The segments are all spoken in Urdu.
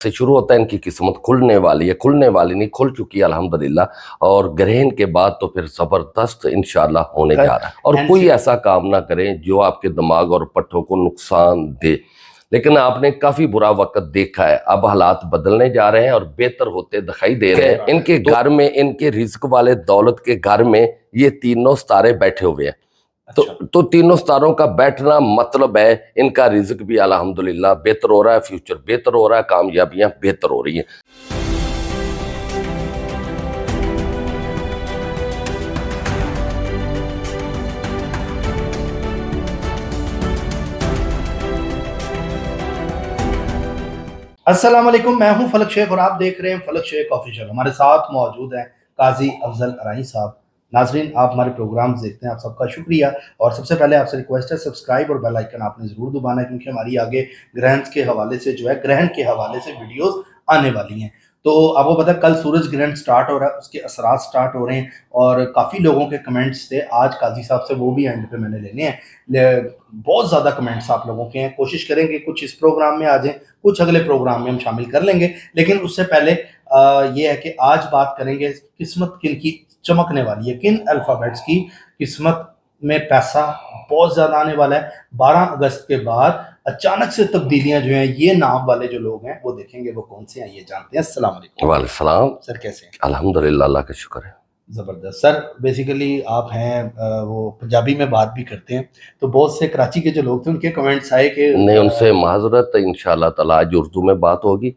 سے شروع ہوتا ہے ان کی قسمت کھلنے والی ہے، کھلنے والی نہیں کھل چکی ہے الحمدللہ، اور گرہن کے بعد تو پھر زبردست انشاءاللہ ہونے جا رہا ہے۔ اور کوئی ایسا کام نہ کریں جو آپ کے دماغ اور پٹھوں کو نقصان دے، لیکن آپ نے کافی برا وقت دیکھا ہے، اب حالات بدلنے جا رہے ہیں اور بہتر ہوتے دکھائی دے رہے ہیں۔ ان کے گھر میں، ان کے رزق والے دولت کے گھر میں یہ تینوں ستارے بیٹھے ہوئے ہیں، تو تینوں ستاروں کا بیٹھنا مطلب ہے ان کا رزق بھی الحمدللہ بہتر ہو رہا ہے، فیوچر بہتر ہو رہا ہے، کامیابیاں بہتر ہو رہی ہیں۔ السلام علیکم، میں ہوں فلک شیخ اور آپ دیکھ رہے ہیں فلک شیخ آفیشل۔ ہمارے ساتھ موجود ہیں قاضی افضل ارائیں صاحب۔ ناظرین، آپ ہمارے پروگرامز دیکھتے ہیں، آپ سب کا شکریہ، اور سب سے پہلے آپ سے ریکویسٹ ہے سبسکرائب اور بیل آئیکن آپ نے ضرور دبانا ہے، کیونکہ ہماری آگے گرہن کے حوالے سے گرہن کے حوالے سے ویڈیوز آنے والی ہیں۔ تو آپ کو پتہ کل سورج گرہن سٹارٹ ہو رہا ہے، اس کے اثرات سٹارٹ ہو رہے ہیں، اور کافی لوگوں کے کمنٹس تھے آج قاضی صاحب سے، وہ بھی اینڈ پہ میں نے لینے ہیں۔ بہت زیادہ کمنٹس آپ لوگوں کے ہیں، کوشش کریں گے کچھ اس پروگرام میں آ جائیں، کچھ اگلے پروگرام میں ہم شامل کر لیں گے، لیکن اس سے پہلے یہ ہے کہ آج بات کریں گے قسمت کن کی چمکنے والی ہے، کن الفابیٹس کی قسمت میں پیسہ بہت زیادہ آنے والا ہے۔ 12 اگست کے بعد اچانک سے تبدیلیاں جو ہیں، یہ نام والے جو لوگ ہیں وہ دیکھیں گے، وہ کون سے ہیں یہ جانتے ہیں۔ السلام علیکم۔ وعلیکم السلام۔ سر کیسے ہیں؟ الحمدللہ، اللہ کا شکر ہے۔ زبردست سر، بیسیکلی آپ ہیں وہ پنجابی میں بات بھی کرتے ہیں، تو بہت سے کراچی کے جو لوگ تھے ان کے کمنٹس آئے کہ نہیں، ان سے معذرت، انشاءاللہ تعالیٰ آج اردو میں بات ہوگی،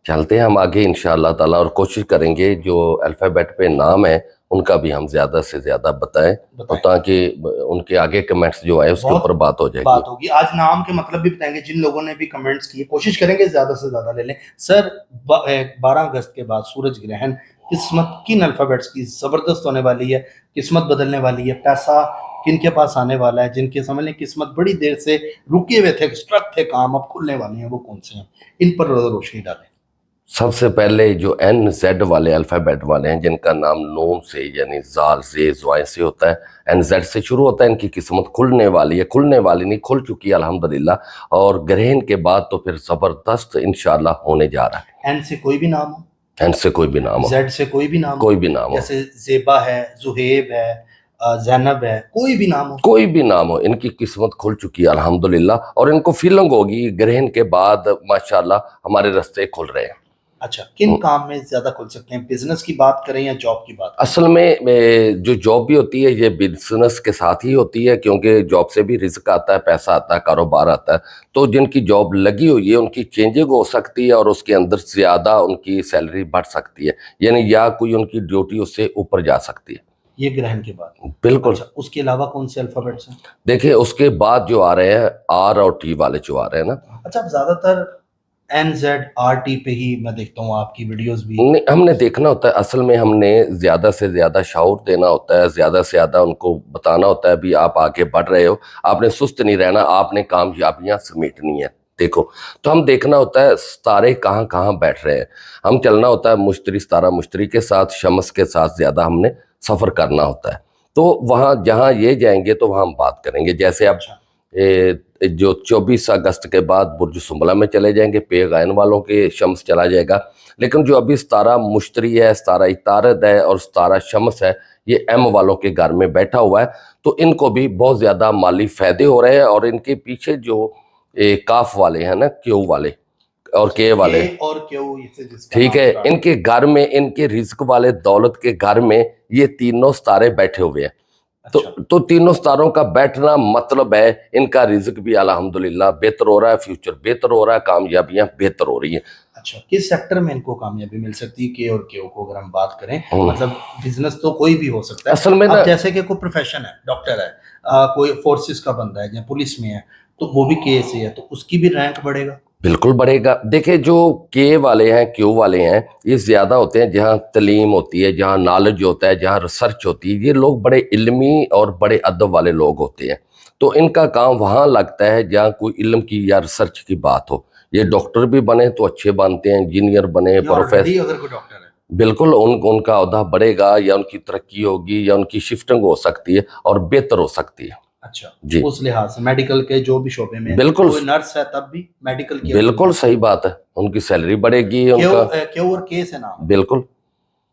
چلتے ہیں ہم آگے انشاءاللہ تعالیٰ، اور کوشش کریں گے جو الفابیٹ پہ نام ہے ان کا بھی ہم زیادہ سے زیادہ بتائیں، تاکہ ان کے آگے کمنٹس جو آئے اس کے اوپر بات ہو جائے بات ہوگی۔ آج نام کے مطلب بھی بتائیں گے، جن لوگوں نے بھی کمنٹس کیے کوشش کریں گے زیادہ سے زیادہ لے لیں۔ سر 12 اگست کے بعد سورج گرہن، قسمت کن الفابیٹس کی زبردست ہونے والی ہے، قسمت بدلنے والی ہے، پیسہ کن کے پاس آنے والا ہے، جن کے سمجھ لیں قسمت بڑی دیر سے رکے ہوئے تھے، اسٹرک تھے کام، اب کھلنے والے ہیں، وہ کون سے ہیں، ان پر روشنی ڈالیں۔ سب سے پہلے جو این زیڈ والے الفابیٹ والے ہیں، جن کا نام نون سے یعنی زال زے زوائیں سے ہوتا ہے، این زیڈ سے شروع ہوتا ہے، ان کی قسمت کھلنے والی ہے، کھلنے والی نہیں کھل چکی ہے الحمدللہ، اور گرہن کے بعد تو پھر زبردست انشاءاللہ ہونے جا رہا ہے۔ این سے کوئی بھی نام ہو، این سے کوئی بھی نام ہو، زیڈ سے کوئی بھی نام ہو، کوئی بھی نام ہو، جیسے زیبا ہے، زہیب ہے، زینب ہے، کوئی بھی نام ہو، کوئی بھی نام ہو، ان کی قسمت کھل چکی ہے الحمدللہ، اور ان کو فیلنگ ہوگی گرہن کے بعد ماشاءاللہ ہمارے رستے کھل رہے ہیں۔ اچھا، کن کام میں زیادہ کھل سکتے ہیں؟ بزنس کی بات کریں یا جاب کی بات کریں؟ اصل میں جو جاب بھی ہوتی ہے یہ بزنس کے ساتھ ہی ہوتی ہے، کیونکہ جاب سے بھی رزق آتا ہے، پیسہ آتا ہے، کاروبار آتا ہے، تو جن کی جاب لگی ہوئی ہے ان کی چینجنگ ہو سکتی ہے، اور اس کے اندر زیادہ ان کی سیلری بڑھ سکتی ہے، یعنی یا کوئی ان کی ڈیوٹی اس سے اوپر جا سکتی ہے۔ یہ گرہن کے بعد بالکل۔ اچھا، اس کے علاوہ کون سے الفابیٹس ہیں؟ دیکھیں اس کے بعد جو آ رہے ہیں آر اور ٹی والے جو آ رہے ہیں نا، اچھا، اب زیادہ تر این زیڈ آر ٹی پہ ہی میں دیکھتا ہوں آپ کی ویڈیوز بھی۔ ہم نے دیکھنا ہوتا ہے، اصل میں ہم نے زیادہ سے زیادہ شعور دینا ہوتا ہے، زیادہ سے زیادہ ان کو بتانا ہوتا ہے بھی آپ آگے بڑھ رہے ہو، آپ نے سست نہیں رہنا، آپ نے کامیابیاں سمیٹنی ہیں۔ دیکھو تو ہم دیکھنا ہوتا ہے ستارے کہاں کہاں بیٹھ رہے ہیں، ہم چلنا ہوتا ہے مشتری ستارہ مشتری کے ساتھ، شمس کے ساتھ زیادہ ہم نے سفر کرنا ہوتا ہے، تو وہاں جہاں یہ جائیں گے تو وہاں ہم بات کریں گے۔ جیسے اب جو 24 اگست کے بعد برج سنبلہ میں چلے جائیں گے، پے غائن والوں کے شمس چلا جائے گا، لیکن جو ابھی ستارہ مشتری ہے، ستارہ عطارد ہے اور ستارہ شمس ہے، یہ ایم والوں کے گھر میں بیٹھا ہوا ہے، تو ان کو بھی بہت زیادہ مالی فائدے ہو رہے ہیں، اور ان کے پیچھے جو کاف والے ہیں نا، کیو والے اور کے والے، ٹھیک ہے، ان کے گھر میں، ان کے رزق والے دولت کے گھر میں یہ تینوں ستارے بیٹھے ہوئے ہیں، تو تینوں ستاروں کا بیٹھنا مطلب ہے ان کا رزق بھی الحمدللہ بہتر ہو رہا ہے، فیوچر بہتر ہو رہا ہے، کامیابیاں بہتر ہو رہی ہیں۔ اچھا، کس سیکٹر میں ان کو کامیابی مل سکتی ہے؟ کے اور کیو کو اگر ہم بات کریں، مطلب بزنس تو کوئی بھی ہو سکتا ہے، اصل میں اب جیسے کہ کوئی پروفیشن ہے، ڈاکٹر ہے، کوئی فورسز کا بندہ ہے یا پولیس میں ہے، تو وہ بھی کے سے ہے، تو اس کی بھی رینک بڑھے گا؟ بالکل بڑھے گا۔ دیکھیں جو کے والے ہیں، کیو والے ہیں، یہ زیادہ ہوتے ہیں جہاں تعلیم ہوتی ہے، جہاں نالج ہوتا ہے، جہاں ریسرچ ہوتی ہے، یہ لوگ بڑے علمی اور بڑے ادب والے لوگ ہوتے ہیں، تو ان کا کام وہاں لگتا ہے جہاں کوئی علم کی یا ریسرچ کی بات ہو۔ یہ ڈاکٹر بھی بنے تو اچھے بنتے ہیں، انجینئر بنے، پروفیسر، اگر کوئی ڈاکٹر ہے بالکل ان کا عہدہ بڑھے گا، یا ان کی ترقی ہوگی، یا ان کی شفٹنگ ہو سکتی ہے اور بہتر ہو سکتی ہے۔ اچھا جی اس لحاظ سے میڈیکل کے جو بھی شعبے میں بالکل کوئی نرس ہے تب بھی میڈیکل کی بالکل صحیح بات ہے، ان کی سیلری بڑھے گی ان کا کیو اور کے سے نام بالکل.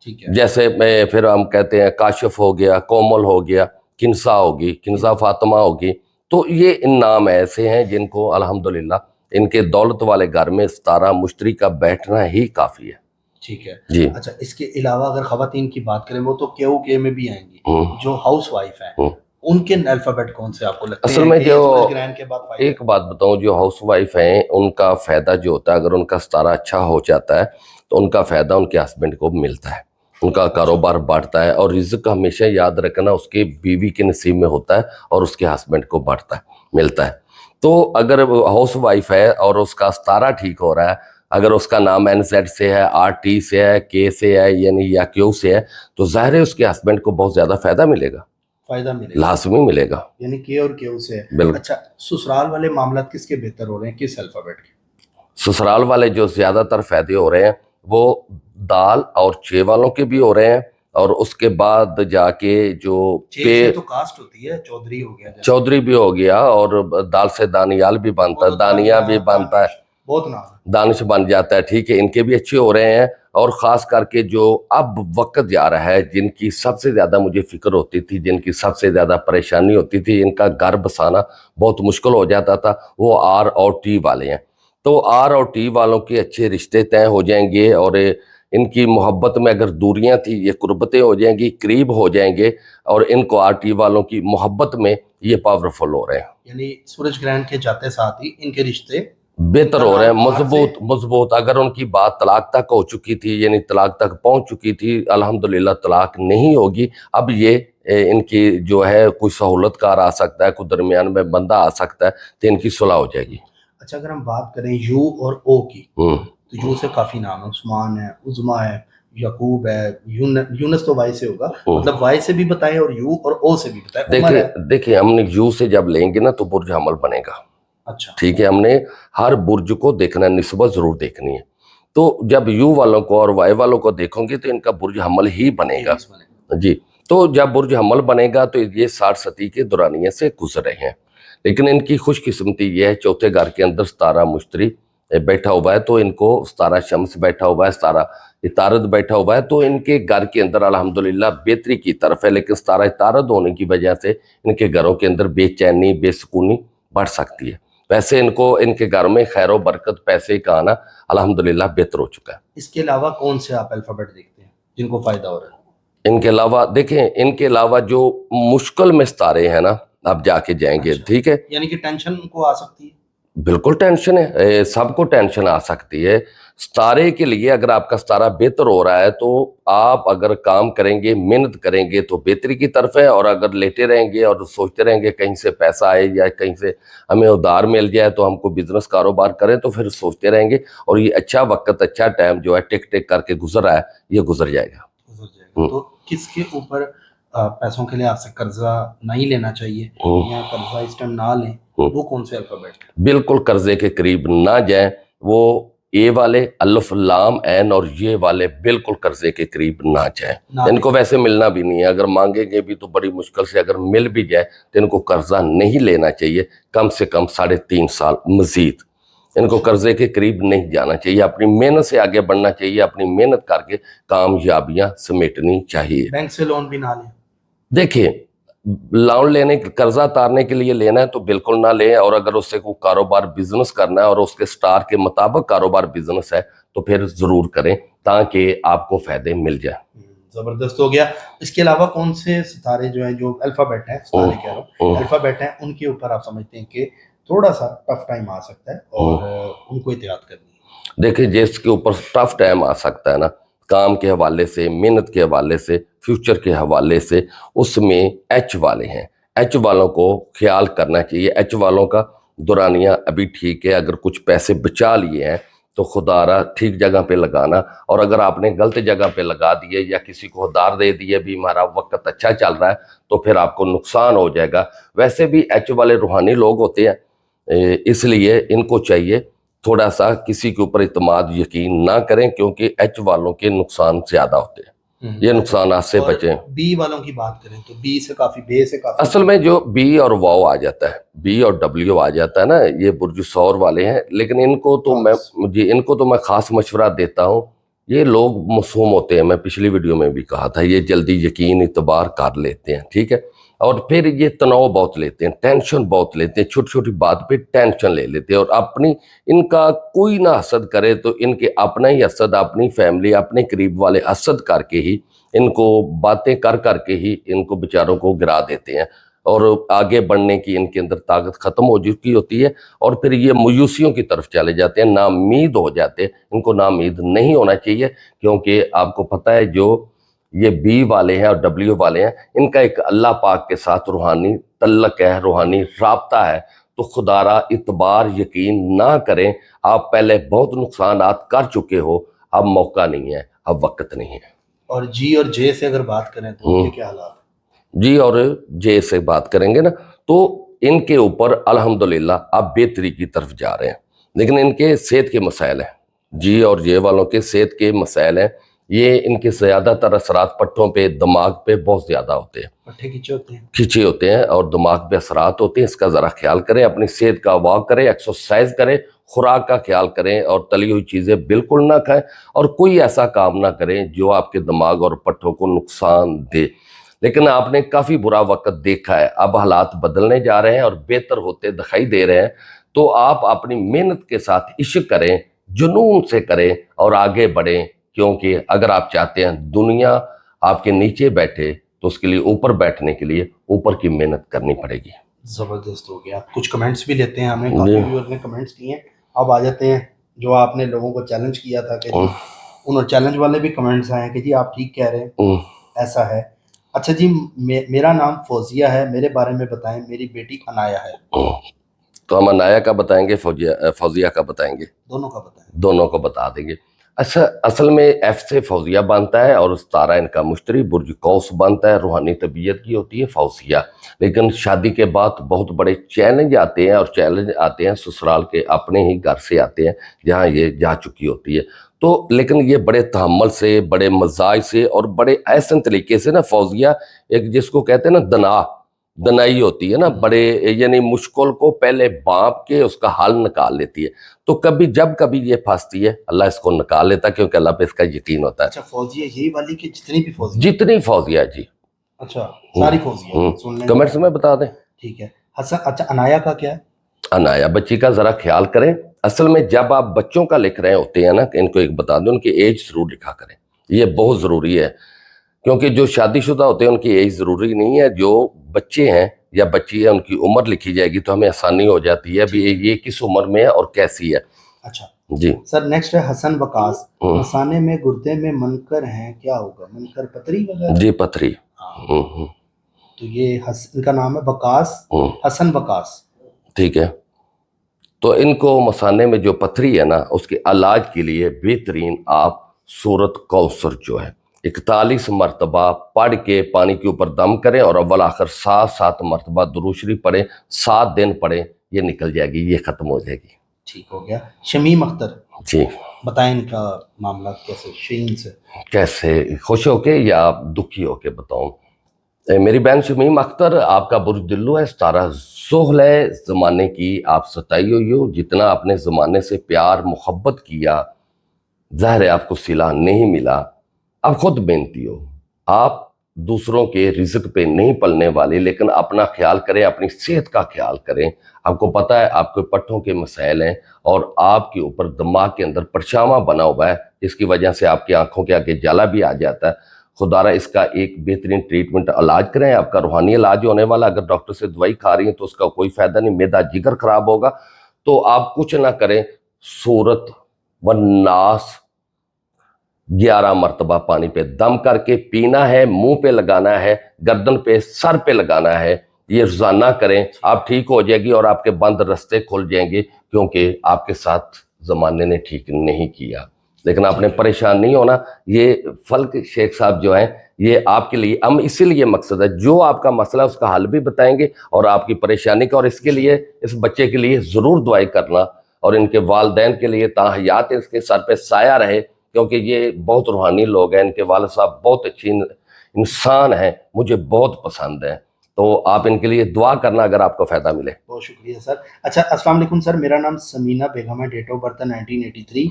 ٹھیک ہے جیسے میں پھر ہم کہتے ہیں کاشف ہو گیا، کومل ہو گیا، کنسا ہوگی، کنسا فاطمہ ہوگی، تو یہ ان نام ایسے ہیں جن کو الحمدللہ ان کے دولت والے گھر میں ستارہ مشتری کا بیٹھنا ہی کافی ہے. ٹھیک ہے جی اچھا اس کے علاوہ اگر خواتین کی بات کریں وہ تو کیو کے میں بھی آئیں گی ہوں. جو ہاؤس وائف ہیں ہوں. ان کے الفابیٹ کون سے آپ کو لگتے اصل ہیں میں کہ جو سورج گرہن کے بعد فائدہ ایک بات بتاؤں، جو ہاؤس وائف ہیں ان کا فائدہ جو ہوتا ہے، اگر ان کا ستارہ اچھا ہو جاتا ہے تو ان کا فائدہ ان کے ہسبینڈ کو ملتا ہے، ان کا کاروبار بڑھتا ہے، اور رزق ہمیشہ یاد رکھنا اس کے بیوی کے نصیب میں ہوتا ہے اور اس کے ہسبینڈ کو بڑھتا ہے، ملتا ہے. تو اگر ہاؤس وائف ہے اور اس کا ستارہ ٹھیک ہو رہا ہے، اگر اس کا نام این زیڈ سے ہے، آر ٹی سے ہے، کے سے ہے، یعنی یا کیو سے ہے، تو ظاہر ہے اس کے ہسبینڈ کو بہت زیادہ فائدہ ملے گا، فائدہ ملے گا لازمی ملے گا. یعنی کے اور کیو سے ہے. بالکل. اچھا سسرال والے معاملات کس کے بہتر ہو رہے ہیں کس الفابیٹ کے؟ سسرال والے جو زیادہ تر فائدے ہو رہے ہیں وہ دال اور چے والوں کے بھی ہو رہے ہیں، اور اس کے بعد جا کے جو چھ سے تو کاسٹ ہوتی ہے چودھری ہو گیا جیسے چودھری بھی ہو گیا، اور دال سے دانیال بھی بنتا ہے، دانیہ بھی بنتا ہے، بہت نام ہے. دانش بن جاتا ہے. ٹھیک ہے، ان کے بھی اچھے ہو رہے ہیں. اور خاص کر کے جو اب وقت جا رہا ہے، جن کی سب سے زیادہ مجھے فکر ہوتی تھی، جن کی سب سے زیادہ پریشانی ہوتی تھی، ان کا گھر بسانا بہت مشکل ہو جاتا تھا، وہ آر اور ٹی والے ہیں. تو آر اور ٹی والوں کے اچھے رشتے طے ہو جائیں گے، اور ان کی محبت میں اگر دوریاں تھیں یہ قربتیں ہو جائیں گی، قریب ہو جائیں گے، اور ان کو آر ٹی والوں کی محبت میں یہ پاورفل ہو رہے ہیں، یعنی سورج گرہن کے جاتے ساتھ ہی ان کے رشتے بہتر ہو رہے ہیں، مضبوط. اگر ان کی بات طلاق تک ہو چکی تھی، یعنی طلاق تک پہنچ چکی تھی، الحمدللہ طلاق نہیں ہوگی. اب یہ ان کی جو ہے کوئی سہولت کار آ سکتا ہے، کوئی درمیان میں بندہ آ سکتا ہے، تو ان کی صلح ہو جائے گی. اچھا اگر ہم بات کریں یو اور او کی تو یو سے کافی نام ہے، عثمان ہے، عظما ہے، یعقوب ہے، یونس تو وائی سے ہوگا، مطلب وائی سے بھی بتائیں اور یو اور او سے بھی بتائیں. دیکھیں ہم نے یو سے جب لیں گے نا تو برج حمل بنے گا. اچھا ٹھیک ہے، ہم نے ہر برج کو دیکھنا، نسبت ضرور دیکھنی ہے. تو جب یو والوں کو اور وائی والوں کو دیکھو گے تو ان کا برج حمل ہی بنے گا. جی، تو جب برج حمل بنے گا تو یہ 60 ستی کے دورانیے سے گزر رہے ہیں. لیکن ان کی خوش قسمتی یہ ہے چوتھے گھر کے اندر ستارہ مشتری بیٹھا ہوا ہے، تو ان کو ستارہ شمس بیٹھا ہوا ہے، ستارہ عطارد بیٹھا ہوا ہے، تو ان کے گھر کے اندر الحمدللہ بہتری کی طرف ہے. لیکن ستارہ عطارد ہونے کی وجہ سے ان کے گھروں کے اندر بے چینی، بے سکونی بڑھ سکتی ہے. ویسے ان کے گھر میں خیر و برکت، پیسے کا آنا الحمدللہ بہتر ہو چکا ہے. اس کے علاوہ کون سے آپ الفابیٹ دیکھتے ہیں جن کو فائدہ ہو رہا ہے؟ ان کے علاوہ دیکھیں، ان کے علاوہ جو مشکل میں ستارے ہیں نا، اب جا کے جائیں گے. ٹھیک ہے، یعنی کہ ٹینشن کو آ سکتی ہے. بالکل ٹینشن ہے، سب کو ٹینشن آ سکتی ہے. ستارے کے لیے اگر آپ کا ستارہ بہتر ہو رہا ہے تو آپ اگر کام کریں گے، محنت کریں گے تو بہتری کی طرف ہے. اور اگر لیٹے رہیں گے اور سوچتے رہیں گے کہیں سے پیسہ آئے یا کہیں سے ہمیں ادھار مل جائے تو ہم کو بزنس کاروبار کریں، تو پھر سوچتے رہیں گے. اور یہ اچھا وقت، اچھا ٹائم جو ہے ٹک ٹک کر کے گزر رہا ہے، یہ گزر جائے گا. تو کس کے اوپر پیسوں کے لیے آپ سے قرضہ نہیں لینا چاہیے یا قرضہ اس ٹائم نہ لیں، وہ کون سے الفابیٹ؟ بالکل قرضے کے قریب نہ جائیں. وہ اے والے، الف لام عین اور یہ والے بالکل قرضے کے قریب نہ جائیں. ان کو ویسے ملنا بھی نہیں ہے، اگر مانگیں گے بھی تو بڑی مشکل سے، اگر مل بھی جائے تو ان کو قرضہ نہیں لینا چاہیے. کم سے کم 3.5 سال مزید ان کو قرضے کے قریب نہیں جانا چاہیے. اپنی محنت سے آگے بڑھنا چاہیے، اپنی محنت کر کے کامیابیاں سمیٹنی چاہیے. بینک سے لون بھی نہ لیں. دیکھیں لون لینے، قرضہ تارنے کے لیے لینا ہے تو بالکل نہ لیں. اور اگر اس سے کوئی کاروبار بزنس کرنا ہے اور اس کے سٹار کے مطابق کاروبار بزنس ہے تو پھر ضرور کریں تاکہ آپ کو فائدے مل جائیں. زبردست ہو گیا. اس کے علاوہ کون سے ستارے جو ہیں، جو الفابیٹ ہیں، ستارے کہہ رہا ہوں، الفابیٹ ہیں، ان کے اوپر آپ سمجھتے ہیں کہ تھوڑا سا ٹف ٹائم آ سکتا ہے اور ان کو احتیاط کرنی ہے؟ دیکھیں جس کے اوپر ٹف ٹائم آ سکتا ہے نا، کام کے حوالے سے، محنت کے حوالے سے، فیوچر کے حوالے سے، اس میں ایچ والے ہیں. ایچ والوں کو خیال کرنا چاہیے. ایچ والوں کا دورانیہ ابھی ٹھیک ہے، اگر کچھ پیسے بچا لیے ہیں تو خدا را ٹھیک جگہ پہ لگانا. اور اگر آپ نے غلط جگہ پہ لگا دیے یا کسی کو ادھار دے دیے، بھی ہمارا وقت اچھا چل رہا ہے، تو پھر آپ کو نقصان ہو جائے گا. ویسے بھی ایچ والے روحانی لوگ ہوتے ہیں، اس لیے ان کو چاہیے تھوڑا سا کسی کے اوپر اعتماد یقین نہ کریں، کیونکہ ایچ والوں کے نقصان زیادہ ہوتے ہیں. یہ نقصانات سے اور بچیں. بی والوں کی بات کریں تو بی سے کافی، بے سے کافی. اصل میں جو بی اور واؤ آ جاتا ہے، بی اور ڈبلیو آ جاتا ہے نا، یہ برج ثور والے ہیں، لیکن ان کو تو میں خاص مشورہ دیتا ہوں. یہ لوگ معصوم ہوتے ہیں، میں پچھلی ویڈیو میں بھی کہا تھا، یہ جلدی یقین اعتبار کر لیتے ہیں، ٹھیک ہے، اور پھر یہ تناؤ بہت لیتے ہیں، ٹینشن بہت لیتے ہیں، چھوٹی چھوٹی بات پہ ٹینشن لے لیتے ہیں، اور ان کا کوئی نہ حسد کرے تو ان کے اپنا ہی حسد، اپنی فیملی، اپنے قریب والے حسد کر کے ہی ان کو باتیں کر کے ہی ان کو بیچاروں کو گرا دیتے ہیں، اور آگے بڑھنے کی ان کے اندر طاقت ختم ہو چکی ہوتی ہے، اور پھر یہ مایوسیوں کی طرف چلے جاتے ہیں، ناامید ہو جاتے ہیں. ان کو ناامید نہیں ہونا چاہیے، کیونکہ آپ کو پتہ ہے جو یہ بی والے ہیں اور ڈبلیو والے ہیں، ان کا ایک اللہ پاک کے ساتھ روحانی تعلق ہے، روحانی رابطہ ہے. تو خدا را اعتبار یقین نہ کریں. آپ پہلے بہت نقصانات کر چکے ہو، اب موقع نہیں ہے، اب وقت نہیں ہے. اور جی اور جے سے اگر بات کریں تو ان کے کیا حالات؟ جی اور جے سے بات کریں گے نا تو ان کے اوپر الحمدللہ آپ بہتری کی طرف جا رہے ہیں، لیکن ان کے صحت کے مسائل ہیں. جی اور جے والوں کے صحت کے مسائل ہیں. یہ ان کے زیادہ تر اثرات پٹھوں پہ، دماغ پہ بہت زیادہ ہوتے ہیں، پٹھے کھینچے ہوتے ہیں، کھینچے ہوتے ہیں، اور دماغ پہ اثرات ہوتے ہیں. اس کا ذرا خیال کریں، اپنی صحت کا واک کریں، ایکسرسائز کریں، خوراک کا خیال کریں، اور تلی ہوئی چیزیں بالکل نہ کھائیں، اور کوئی ایسا کام نہ کریں جو آپ کے دماغ اور پٹھوں کو نقصان دے. لیکن آپ نے کافی برا وقت دیکھا ہے، اب حالات بدلنے جا رہے ہیں اور بہتر ہوتے دکھائی دے رہے ہیں. تو آپ اپنی محنت کے ساتھ عشق کریں، جنون سے کریں اور آگے بڑھیں، کیونکہ اگر آپ چاہتے ہیں دنیا آپ کے نیچے بیٹھے تو اس کے لیے اوپر بیٹھنے کے لیے اوپر کی محنت کرنی پڑے گی. زبردست ہو گیا. کچھ کمنٹس بھی لیتے ہیں، ہمیں کافی ویورز نے کمنٹس کیے ہیں. اب آ جاتے ہیں جو آپ نے لوگوں کو چیلنج کیا تھا کہ جی، انہوں چیلنج والے بھی کمنٹس آئے ہیں کہ جی آپ ٹھیک کہہ رہے ہیں، ایسا ہے. اچھا جی، میرا نام فوزیہ ہے، میرے بارے میں بتائیں، میری بیٹی انایا ہے. تو ہم انایا کا بتائیں گے، فوزیہ کا بتائیں گے؟ دونوں کا بتائیں. دونوں کو بتا دیں گے. اچھا، اصل میں ایف سے فوزیہ بنتا ہے، اور ستارہ ان کا مشتری برج قوس بنتا ہے، روحانی طبیعت کی ہوتی ہے فوزیہ. لیکن شادی کے بعد بہت بڑے چیلنج آتے ہیں، اور چیلنج آتے ہیں سسرال کے اپنے ہی گھر سے آتے ہیں جہاں یہ جا چکی ہوتی ہے. تو لیکن یہ بڑے تحمل سے، بڑے مزاج سے، اور بڑے احسن طریقے سے نا فوزیہ، ایک جس کو کہتے ہیں نا دنائی ہوتی ہے نا، بڑے یعنی مشکل کو پہلے بانپ کے اس کا حل نکال لیتی ہے. تو جب کبھی یہ پھنستی ہے، اللہ اس کو نکال لیتا ہے، کیونکہ اللہ پہ اس کا یقین ہوتا ہے. اچھا، فوزیہ یہی والی کہ جتنی بھی فوزیہ؟ جتنی فوزیہ جی. اچھا، ساری فوزیہ کمنٹس میں بتا دیں. ٹھیک ہے. اچھا، انایا کا کیا ہے؟ انایا بچی کا ذرا خیال کریں. اصل میں جب آپ بچوں کا لکھ رہے ہوتے ہیں نا، کہ ان کو ایک بتا دیں، ان کی ایج ضرور لکھا کریں. یہ بہت ضروری ہے، کیونکہ جو شادی شدہ ہوتے ہیں ان کی ایج ضروری نہیں ہے. جو بچے ہیں یا بچی ہے، ان کی عمر لکھی جائے گی تو ہمیں آسانی ہو جاتی ہے ابھی یہ کس عمر میں ہے اور کیسی ہے. اچھا جی سر، نیکسٹ ہے حسن وقاص. مثانے میں گردے میں منکر ہیں، کیا ہوگا؟ منکر پتھری وغیرہ؟ جی پتھری. تو یہ ان کا نام ہے وقاص، حسن وقاص. ٹھیک ہے. تو ان کو مثانے میں جو پتھری ہے نا، اس کے علاج کے لیے بہترین آپ سورت کوثر جو ہے 41 مرتبہ پڑھ کے پانی کے اوپر دم کریں، اور اول آخر 7 مرتبہ درود شریف پڑھیں، 7 دن پڑھیں، یہ نکل جائے گی، یہ ختم ہو جائے گی. ٹھیک ہو گیا. شمیم اختر جی بتائیں، ان کا معاملات کیسے؟ شین سے کیسے، خوش ہو کے یا دکھی ہو کے بتاؤں؟ میری بہن شمیم اختر، آپ کا برج دلو ہے، ستارہ زحل ہے. زمانے کی آپ ستائی ہوئی ہو، جتنا آپ نے زمانے سے پیار محبت کیا، ظاہر ہے آپ کو صلہ نہیں ملا. آپ خود محنتی ہو، آپ دوسروں کے رزق پہ نہیں پلنے والے، لیکن اپنا خیال کریں، اپنی صحت کا خیال کریں. آپ کو پتہ ہے آپ کے پٹھوں کے مسائل ہیں، اور آپ کے اوپر دماغ کے اندر پرچاواں بنا ہوا ہے، جس کی وجہ سے آپ کی آنکھوں کے آگے جالا بھی آ جاتا ہے. خدا را اس کا ایک بہترین ٹریٹمنٹ علاج کریں. آپ کا روحانی علاج ہونے والا. اگر ڈاکٹر سے دوائی کھا رہی ہیں تو اس کا کوئی فائدہ نہیں، معدہ جگر خراب ہوگا. تو آپ کچھ نہ کریں، سورت والناس 11 مرتبہ پانی پہ دم کر کے پینا ہے، منہ پہ لگانا ہے، گردن پہ، سر پہ لگانا ہے. یہ روزانہ کریں، آپ ٹھیک ہو جائے گی، اور آپ کے بند رستے کھل جائیں گے، کیونکہ آپ کے ساتھ زمانے نے ٹھیک نہیں کیا. لیکن آپ نے پریشان نہیں ہونا. یہ فلک شیخ صاحب جو ہیں، یہ آپ کے لیے، ہم اسی لیے مقصد ہے، جو آپ کا مسئلہ اس کا حل بھی بتائیں گے، اور آپ کی پریشانی کا، اور اس کے لیے، اس بچے کے لیے ضرور دعائیں کرنا، اور ان کے والدین کے لیے تا حیات اس کے سر پہ سایہ رہے، کیونکہ یہ بہت روحانی لوگ ہیں، ان کے والد صاحب بہت اچھی انسان ہیں، مجھے بہت پسند ہیں، تو آپ ان کے لیے دعا کرنا اگر آپ کو فائدہ ملے۔ بہت شکریہ سر۔ اچھا السلام علیکم سر، میرا نام سمینہ بیگم ہے، ڈیٹ آف برتھ ہے 1983۔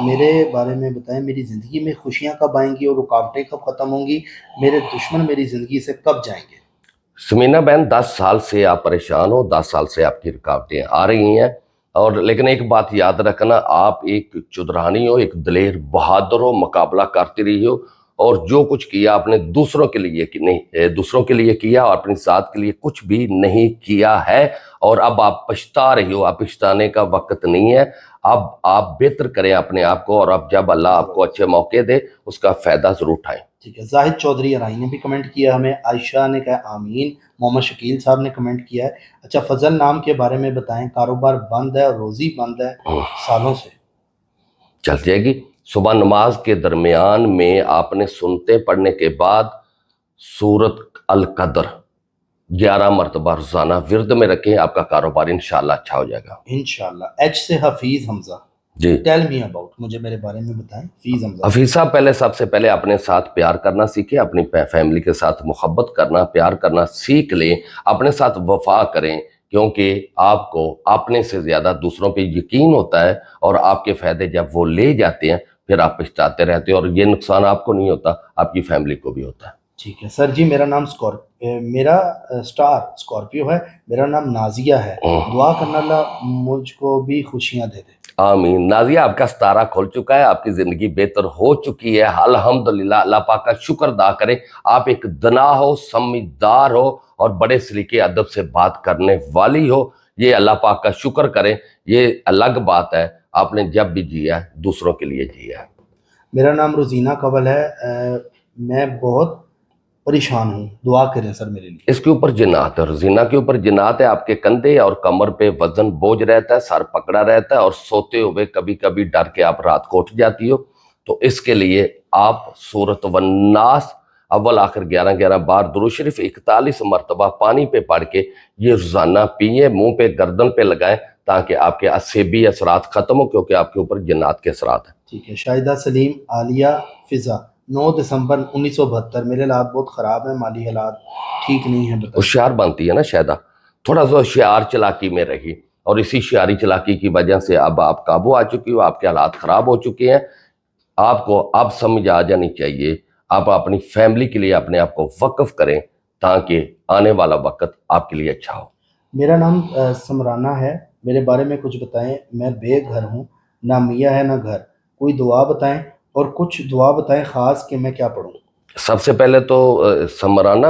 میرے بارے میں بتائیں، میری زندگی میں خوشیاں کب آئیں گی اور رکاوٹیں کب ختم ہوں گی؟ میرے دشمن میری زندگی سے کب جائیں گے؟ سمینہ بہن 10 سال سے آپ پریشان ہو، 10 سال سے آپ کی رکاوٹیں آ رہی ہیں، اور لیکن ایک بات یاد رکھنا، آپ ایک چودرانی ہو، ایک دلیر بہادر ہو، مقابلہ کرتی رہی ہو، اور جو کچھ کیا آپ نے دوسروں کے لیے نہیں، دوسروں کے لیے کیا اور اپنی ذات کے لیے کچھ بھی نہیں کیا ہے، اور اب آپ پچھتا رہی ہو۔ اب پچھتانے کا وقت نہیں ہے، اب آپ بہتر کریں اپنے آپ کو، اور اب جب اللہ آپ کو اچھے موقع دے اس کا فائدہ ضرور اٹھائیں۔ ٹھیک ہے، زاہد چودھری ارائی نے بھی کمنٹ کیا ہمیں، عائشہ نے کہا آمین، محمد شکیل صاحب نے کمنٹ کیا ہے۔ اچھا فضل نام کے بارے میں بتائیں، کاروبار بند ہے اور روزی بند ہے سالوں سے۔ چل جائے گی۔ صبح نماز کے درمیان میں آپ نے سنتے پڑھنے کے بعد سورت القدر 11 مرتبہ روزانہ ورد میں رکھیں، آپ کا کاروبار انشاءاللہ اچھا ہو جائے گا انشاءاللہ۔ ایچ سے حفیظ حمزہ، جی۔ ٹیل می اباؤٹ، مجھے میرے بارے میں بتائیں حفیظ حمزہ۔ حفیظ صاحب، پہلے سب سے پہلے اپنے ساتھ پیار کرنا سیکھیں، اپنی فیملی کے ساتھ محبت کرنا، پیار کرنا سیکھ لیں، اپنے ساتھ وفا کریں، کیونکہ آپ کو اپنے سے زیادہ دوسروں پہ یقین ہوتا ہے، اور آپ کے فائدے جب وہ لے جاتے ہیں پھر آپ پچھتاتے رہتے ہیں، اور یہ نقصان آپ کو نہیں ہوتا، آپ کی فیملی کو بھی ہوتا ہے۔ ٹھیک ہے سر جی، میرا نام میرا سٹار اسکارپیو ہے، میرا نام نازیہ ہے، دعا کرنا اللہ مجھ کو بھی خوشیاں دے دے۔ آمین۔ نازیہ، آپ کا ستارہ کھل چکا ہے، آپ کی زندگی بہتر ہو چکی ہے، الحمدللہ۔ اللہ پاک کا شکر ادا کریں، آپ ایک دنا ہو، سمجھدار ہو، اور بڑے سلیقے ادب سے بات کرنے والی ہو، یہ اللہ پاک کا شکر کریں۔ یہ الگ بات ہے، آپ نے جب بھی جیا ہے دوسروں کے لیے جیا ہے۔ میرا نام روزینہ کنول ہے، میں بہت پریشان ہوں، دعا کریں سر میرے لیے۔ اس کے اوپر جنات ہے، رزینہ کے اوپر جنات ہے، آپ کے کندھے اور کمر پہ وزن بوجھ رہتا ہے، سر پکڑا رہتا ہے، اور سوتے ہوئے کبھی کبھی ڈر کے آپ رات کو اٹھ جاتی ہو، تو اس کے لیے آپ سورۃ والناس اول آخر 11 بار درود شریف 41 مرتبہ پانی پہ پڑھ کے یہ روزانہ پیئیں، منہ پہ گردن پہ لگائیں، تاکہ آپ کے عصبی اثرات ختم ہو، کیونکہ آپ کے اوپر جنات کے اثرات ہیں۔ ٹھیک ہے، شاہدہ سلیم عالیہ فضا، 9 دسمبر 1972، میرے حالات بہت خراب ہیں، مالی حالات ٹھیک نہیں ہیں، بتائیں۔ ہوشیار بنتی ہے نا شاہدہ، تھوڑا سا ہوشیار چلاکی میں رہی، اور اسی ہوشیاری چلاکی کی وجہ سے اب آپ قابو آ چکی ہو، آپ کے حالات خراب ہو چکے ہیں۔ آپ کو اب سمجھ آ جانی چاہیے، آپ اپنی فیملی کے لیے اپنے آپ کو وقف کریں، تاکہ آنے والا وقت آپ کے لیے اچھا ہو۔ میرا نام سمرانہ ہے، میرے بارے میں کچھ بتائیں، میں بے گھر ہوں، نہ میاں ہے نہ گھر، کوئی دعا بتائیں، اور کچھ دعا بتائیں خاص کہ میں کیا پڑھوں۔ سب سے پہلے تو سمرانہ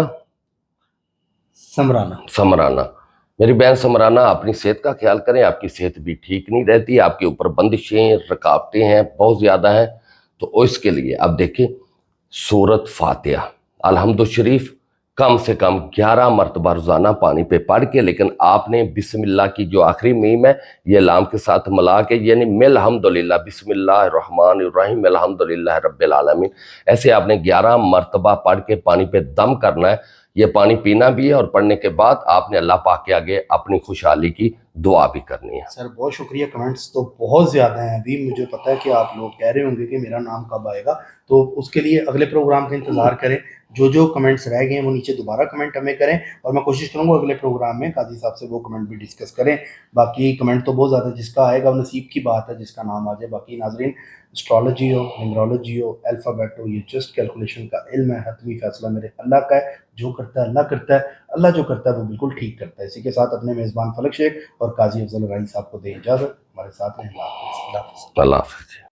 میری بہن سمرانہ، اپنی صحت کا خیال کریں، آپ کی صحت بھی ٹھیک نہیں رہتی، آپ کے اوپر بندشیں رکاوٹیں ہیں بہت زیادہ ہیں، تو اس کے لیے اب دیکھیں سورۃ فاتحہ الحمد شریف کم سے کم 11 مرتبہ روزانہ پانی پہ پڑھ کے، لیکن آپ نے بسم اللہ کی جو آخری میم ہے یہ لام کے ساتھ ملا کے، یعنی مل الحمدللہ بسم اللہ الرحمن الرحیم الحمدللہ رب العالمین، ایسے آپ نے 11 مرتبہ پڑھ کے پانی پہ دم کرنا ہے۔ یہ پانی پینا بھی ہے، اور پڑھنے کے بعد آپ نے اللہ پاک کے آگے اپنی خوشحالی کی دعا بھی کرنی ہے۔ سر بہت شکریہ، کمنٹس تو بہت زیادہ ہیں، ابھی مجھے پتہ ہے کہ آپ لوگ کہہ رہے ہوں گے کہ میرا نام کب آئے گا، تو اس کے لیے اگلے پروگرام کا انتظار کریں، جو کمنٹس رہ گئے ہیں وہ نیچے دوبارہ کمنٹ ہمیں کریں، اور میں کوشش کروں گا اگلے پروگرام میں قاضی صاحب سے وہ کمنٹ بھی ڈسکس کریں۔ باقی کمنٹ تو بہت زیادہ، جس کا آئے گا وہ نصیب کی بات ہے، جس کا نام آ جائے۔ باقی ناظرین، اسٹرالوجی ہو، نیمرولوجی ہو، الفابیٹ ہو، یہ جسٹ کیلکولیشن کا علم ہے، حتمی فیصلہ میرے اللہ کا ہے، جو کرتا ہے اللہ کرتا ہے، اللہ جو کرتا ہے وہ بالکل ٹھیک کرتا ہے۔ اسی کے ساتھ اپنے میزبان فلک شیخ اور قاضی افضل ارائی صاحب کو دیں اجازت، ہمارے ساتھ رہیں۔ اللہ حافظ۔ اللہ حافظ۔